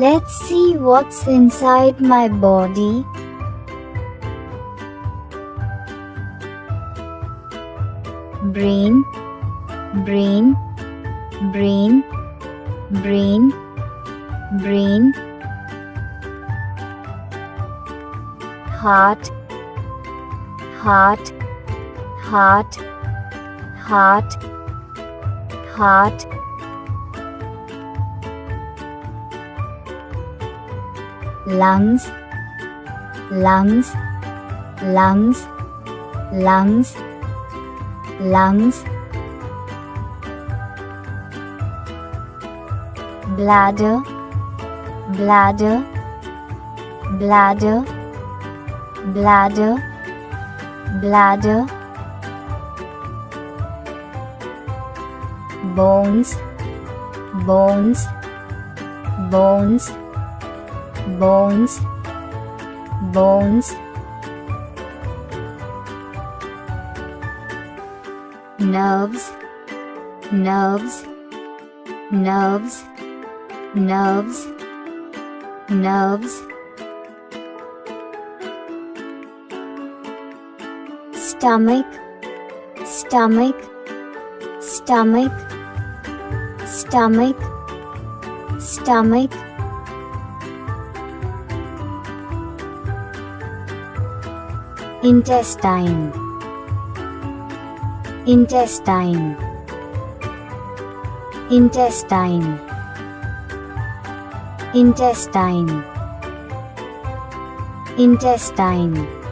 Let's see what's inside my body. Brain, brain, brain, brain, brain. Heart, heart, heart, heart, heart. Lungs, lungs, lungs, lungs, lungs. Bladder, bladder, bladder, bladder, bladder. Bones, bones, bones, bones, bones. Nerves, nerves, nerves, nerves, nerves. Stomach, stomach, stomach, stomach, stomach. Intestine, intestine, intestine, intestine, intestine.